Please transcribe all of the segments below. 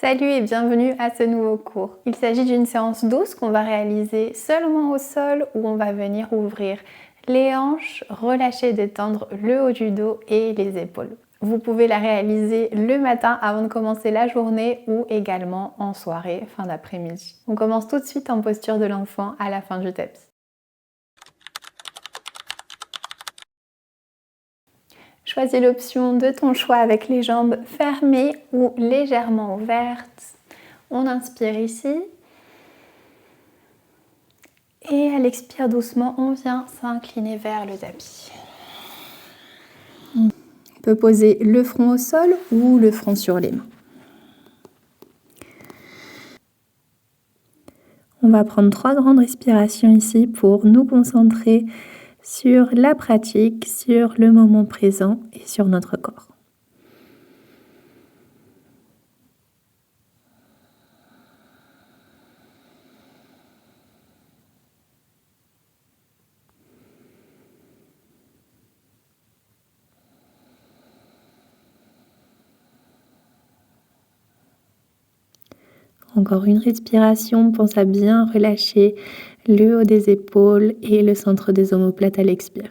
Salut et bienvenue à ce nouveau cours. Il s'agit d'une séance douce qu'on va réaliser seulement au sol où on va venir ouvrir les hanches, relâcher et détendre le haut du dos et les épaules. Vous pouvez la réaliser le matin avant de commencer la journée ou également en soirée, fin d'après-midi. On commence tout de suite en posture de l'enfant à la fin du tapis. Choisis l'option de ton choix avec les jambes fermées ou légèrement ouvertes. On inspire ici. Et à l'expire doucement, on vient s'incliner vers le tapis. On peut poser le front au sol ou le front sur les mains. On va prendre 3 grandes respirations ici pour nous concentrer sur la pratique, sur le moment présent et sur notre corps. Encore une respiration, pense à bien relâcher le haut des épaules et le centre des omoplates à l'expire.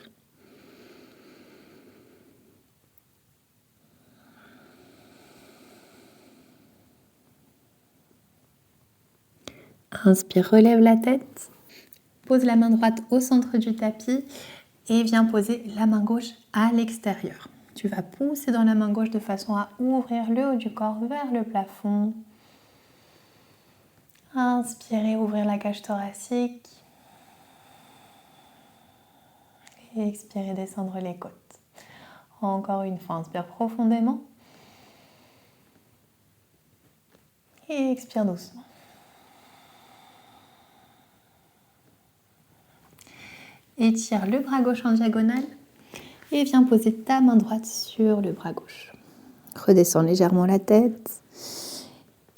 Inspire, relève la tête. Pose la main droite au centre du tapis et viens poser la main gauche à l'extérieur. Tu vas pousser dans la main gauche de façon à ouvrir le haut du corps vers le plafond. Inspirez, ouvrir la cage thoracique. Et expirez, descendre les côtes. Encore une fois, inspire profondément. Et expire doucement. Étire le bras gauche en diagonale et viens poser ta main droite sur le bras gauche. Redescends légèrement la tête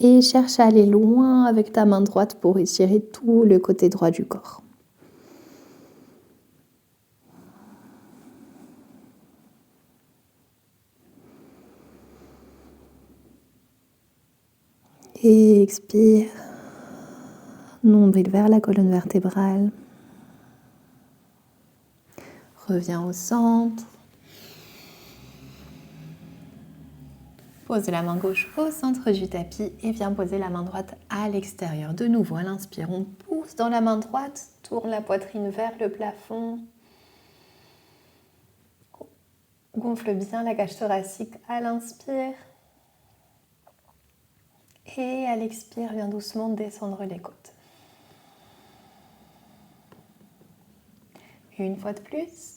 et cherche à aller loin avec ta main droite pour étirer tout le côté droit du corps. Et expire, nombril vers la colonne vertébrale. Reviens au centre. Pose la main gauche au centre du tapis et viens poser la main droite à l'extérieur. De nouveau, à l'inspire, on pousse dans la main droite, tourne la poitrine vers le plafond. Gonfle bien la cage thoracique à l'inspire. Et à l'expire, viens doucement descendre les côtes. Une fois de plus.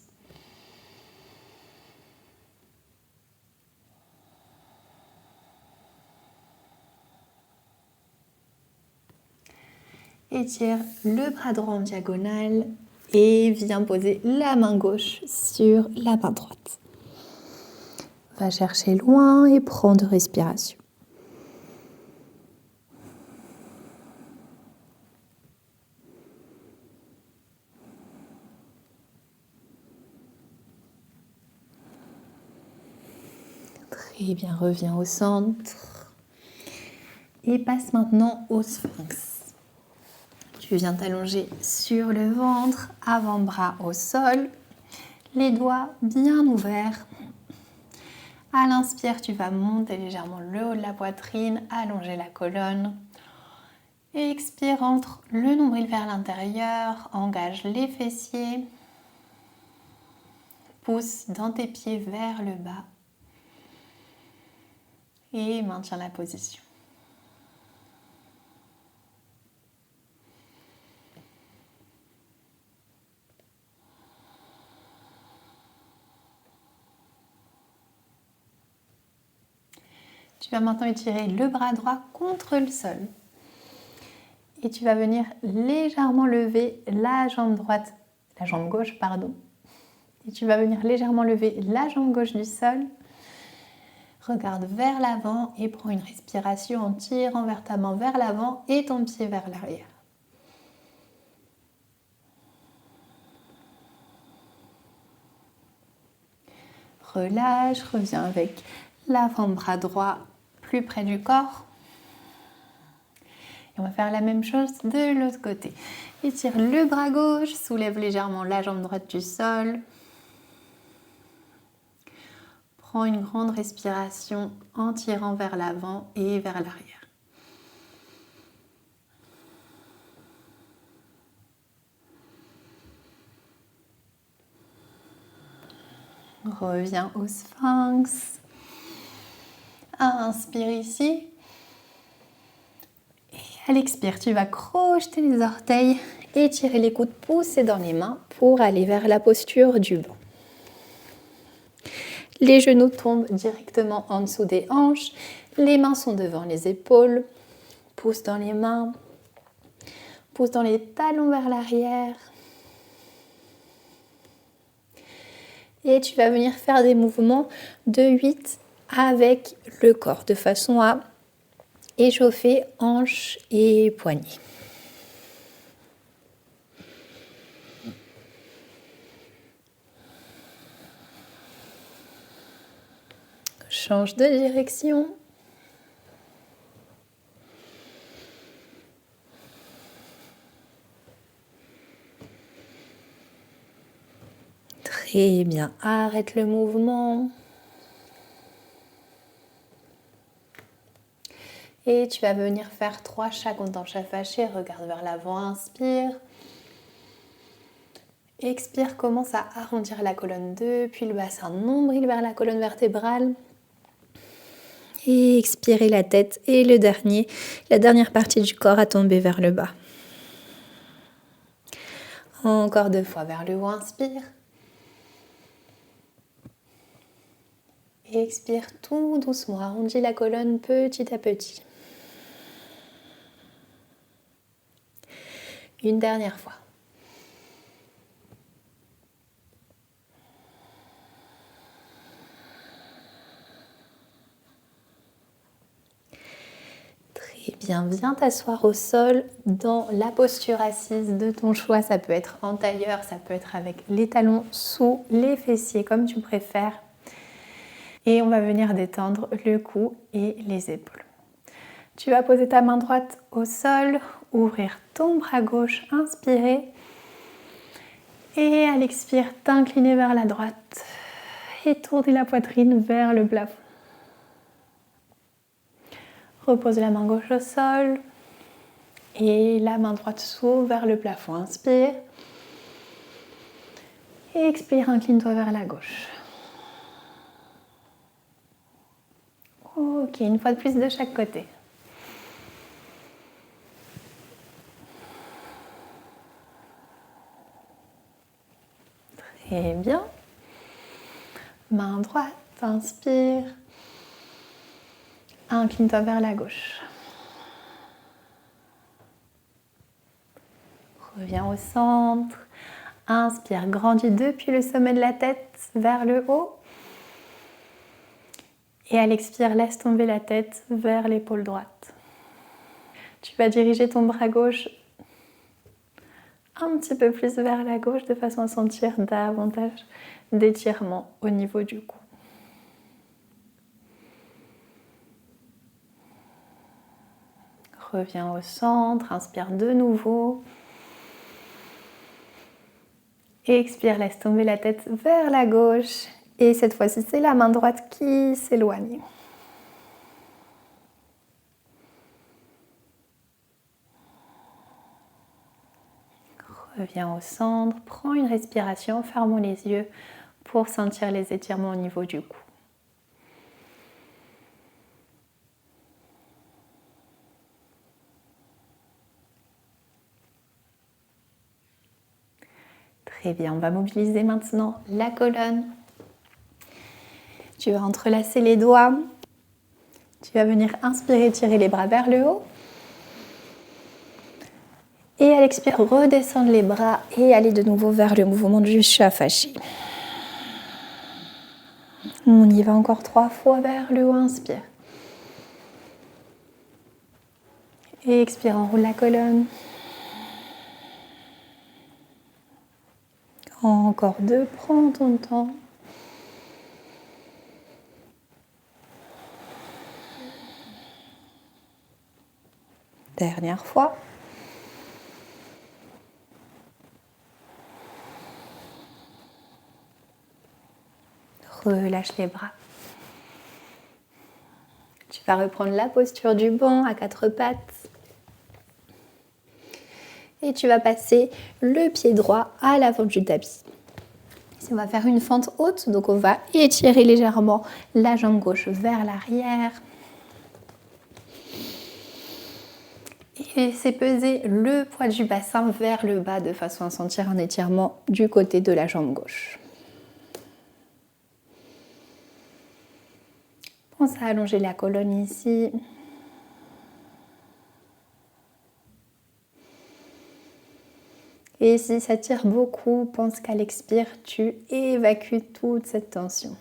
Étire le bras droit en diagonale et viens poser la main gauche sur la main droite. Va chercher loin et prends de respiration. Très bien, reviens au centre et passe maintenant au sphinx. Tu viens t'allonger sur le ventre, avant-bras au sol, les doigts bien ouverts. À l'inspire, tu vas monter légèrement le haut de la poitrine, allonger la colonne. Expire, entre le nombril vers l'intérieur, engage les fessiers. Pousse dans tes pieds vers le bas. Et maintiens la position. Tu vas maintenant étirer le bras droit contre le sol. Et tu vas venir légèrement lever la jambe droite, la jambe gauche, pardon. Et tu vas venir légèrement lever la jambe gauche du sol. Regarde vers l'avant et prends une respiration en tirant vers ta main vers l'avant et ton pied vers l'arrière. Relâche, reviens avec l'avant-bras droit plus près du corps. Et on va faire la même chose de l'autre côté. Étire le bras gauche, soulève légèrement la jambe droite du sol. Prends une grande respiration en tirant vers l'avant et vers l'arrière. Reviens au sphinx. Inspire ici. Et à l'expire, tu vas crocheter les orteils, étirer les coudes poussés dans les mains pour aller vers la posture du banc. Les genoux tombent directement en dessous des hanches. Les mains sont devant les épaules. Pousse dans les mains. Pousse dans les talons vers l'arrière. Et tu vas venir faire des mouvements de 8 avec le corps, de façon à échauffer hanches et poignets. Change de direction. Très bien, arrête le mouvement. Et tu vas venir faire 3 chats contents chat fâché. Regarde vers l'avant, inspire. Expire, commence à arrondir la colonne depuis le bassin nombril vers la colonne vertébrale. Et expirez la tête et la dernière partie du corps à tomber vers le bas. Encore 2 fois vers le haut, inspire. Et expire tout doucement, arrondis la colonne petit à petit. Une dernière fois. Très bien, viens t'asseoir au sol dans la posture assise de ton choix. Ça peut être en tailleur, ça peut être avec les talons sous les fessiers, comme tu préfères. Et on va venir détendre le cou et les épaules. Tu vas poser ta main droite au sol, ouvrir ton bras gauche, inspirer. Et à l'expire, t'incliner vers la droite et tourner la poitrine vers le plafond. Repose la main gauche au sol et la main droite s'ouvre vers le plafond. Inspire. Et expire, incline-toi vers la gauche. Ok, une fois de plus de chaque côté. Très bien. Main droite, inspire. Incline-toi vers la gauche. Reviens au centre. Inspire, grandis depuis le sommet de la tête vers le haut. Et à l'expire, laisse tomber la tête vers l'épaule droite. Tu vas diriger ton bras gauche un petit peu plus vers la gauche de façon à sentir davantage d'étirement au niveau du cou. Reviens au centre, inspire de nouveau. Et expire, laisse tomber la tête vers la gauche. Et cette fois-ci, c'est la main droite qui s'éloigne. Reviens au centre, prends une respiration, fermons les yeux pour sentir les étirements au niveau du cou. Très bien, on va mobiliser maintenant la colonne. Tu vas entrelacer les doigts. Tu vas venir inspirer, tirer les bras vers le haut. Et à l'expire, redescendre les bras et aller de nouveau vers le mouvement du chat fâché. On y va encore 3 fois vers le haut, inspire. Et expire, enroule la colonne. Encore 2, prends ton temps. Dernière fois. Relâche les bras. Tu vas reprendre la posture du banc à 4 pattes. Et tu vas passer le pied droit à l'avant du tapis. Ici, on va faire une fente haute, donc on va étirer légèrement la jambe gauche vers l'arrière. Et laisser peser le poids du bassin vers le bas de façon à sentir un étirement du côté de la jambe gauche. Pense à allonger la colonne ici. Et si ça tire beaucoup, pense qu'à l'expire, tu évacues toute cette tension.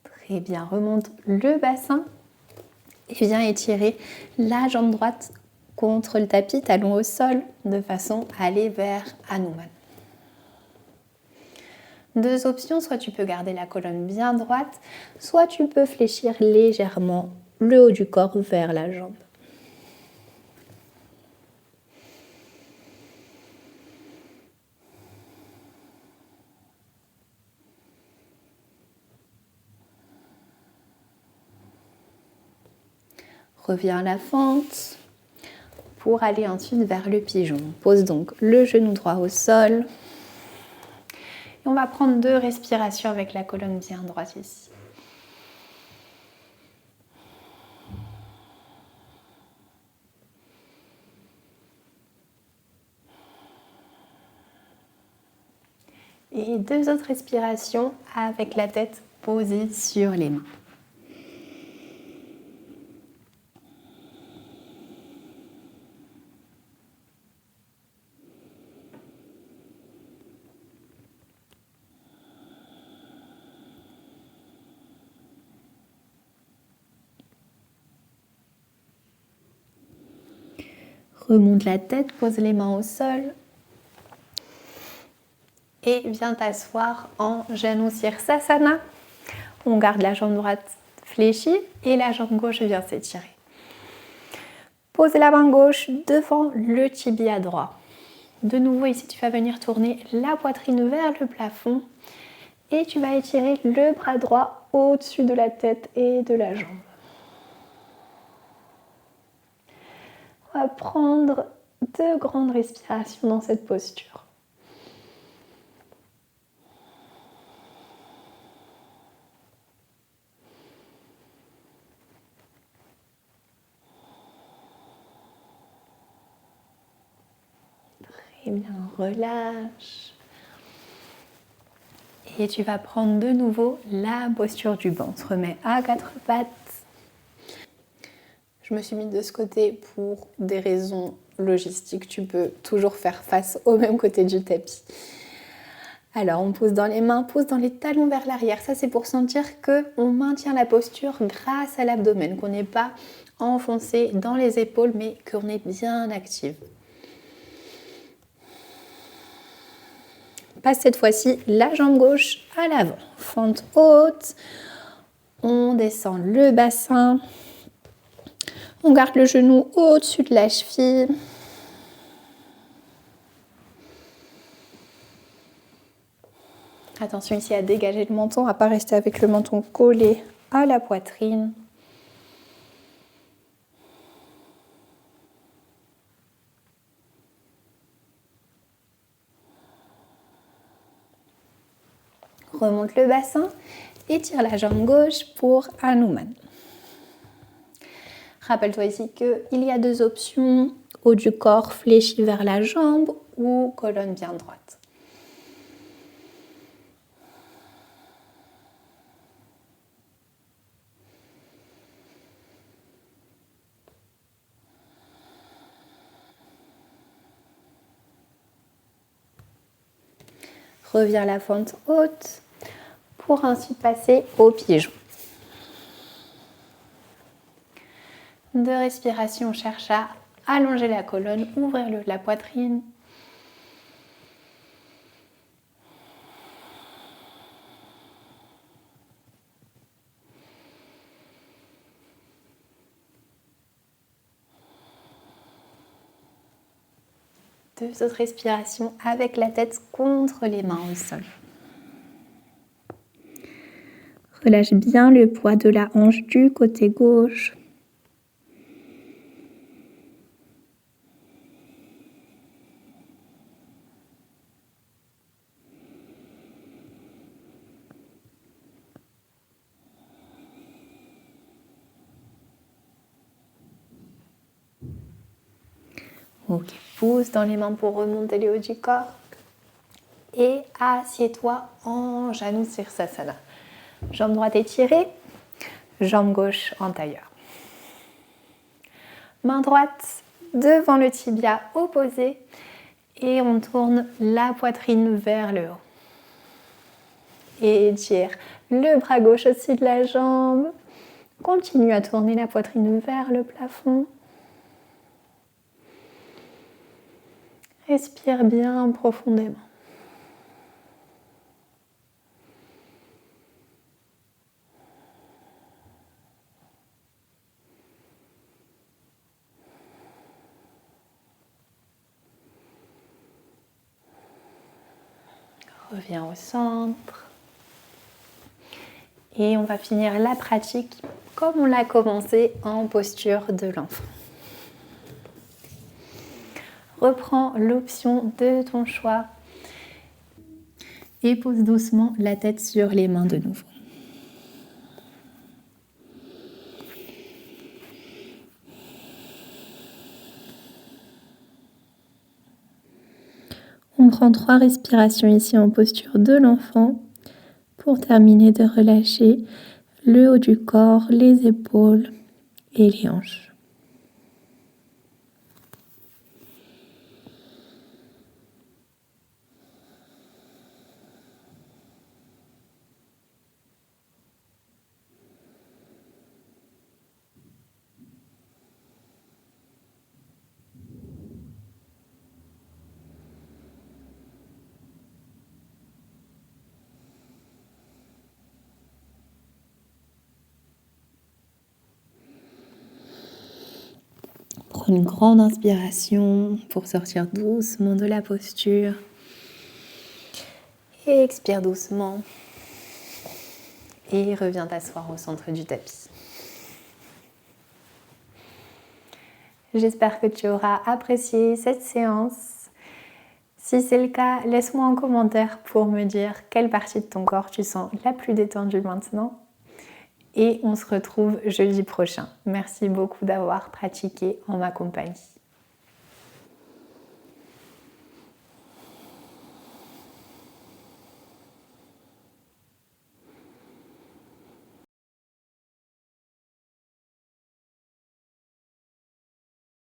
Très bien, remonte le bassin et viens étirer la jambe droite contre le tapis, talon au sol, de façon à aller vers Hanuman. Deux options, soit tu peux garder la colonne bien droite, soit tu peux fléchir légèrement le haut du corps vers la jambe. Reviens à la fente pour aller ensuite vers le pigeon. Pose donc le genou droit au sol. Et on va prendre 2 respirations avec la colonne bien droite ici. Et 2 autres respirations avec la tête posée sur les mains. Remonte la tête, pose les mains au sol. Et viens t'asseoir en Janu Sirsasana. On garde la jambe droite fléchie et la jambe gauche vient s'étirer. Pose la main gauche devant le tibia droit. De nouveau ici, tu vas venir tourner la poitrine vers le plafond et tu vas étirer le bras droit au-dessus de la tête et de la jambe. On va prendre 2 grandes respirations dans cette posture. Très bien, relâche. Et tu vas prendre de nouveau la posture du banc. On se remet à 4 pattes. Je me suis mise de ce côté pour des raisons logistiques. Tu peux toujours faire face au même côté du tapis. Alors, on pose dans les mains, pose dans les talons vers l'arrière. Ça, c'est pour sentir qu'on maintient la posture grâce à l'abdomen, qu'on n'est pas enfoncé dans les épaules, mais qu'on est bien active. Passe cette fois-ci la jambe gauche à l'avant. Fente haute. On descend le bassin. On garde le genou au-dessus de la cheville. Attention ici à dégager le menton, à ne pas rester avec le menton collé à la poitrine. Remonte le bassin, étire la jambe gauche pour Hanuman. Rappelle-toi ici qu'il y a 2 options, haut du corps fléchi vers la jambe ou colonne bien droite. Reviens la fente haute pour ensuite passer au pigeon. 2 respirations, cherche à allonger la colonne, ouvrir la poitrine. 2 autres respirations avec la tête contre les mains au sol. Relâche bien le poids de la hanche du côté gauche. Ok, pousse dans les mains pour remonter le haut du corps. Et assieds-toi en Janu Sirsasana. Jambe droite étirée, jambe gauche en tailleur. Main droite devant le tibia opposé et on tourne la poitrine vers le haut. Et étire le bras gauche au-dessus de la jambe. Continue à tourner la poitrine vers le plafond. Respire bien profondément. Reviens au centre. Et on va finir la pratique comme on l'a commencé en posture de l'enfant. Reprends l'option de ton choix et pose doucement la tête sur les mains de nouveau. On prend 3 respirations ici en posture de l'enfant pour terminer de relâcher le haut du corps, les épaules et les hanches. Prends une grande inspiration pour sortir doucement de la posture. Et expire doucement. Et reviens t'asseoir au centre du tapis. J'espère que tu auras apprécié cette séance. Si c'est le cas, laisse-moi un commentaire pour me dire quelle partie de ton corps tu sens la plus détendue maintenant. Et on se retrouve jeudi prochain. Merci beaucoup d'avoir pratiqué en ma compagnie.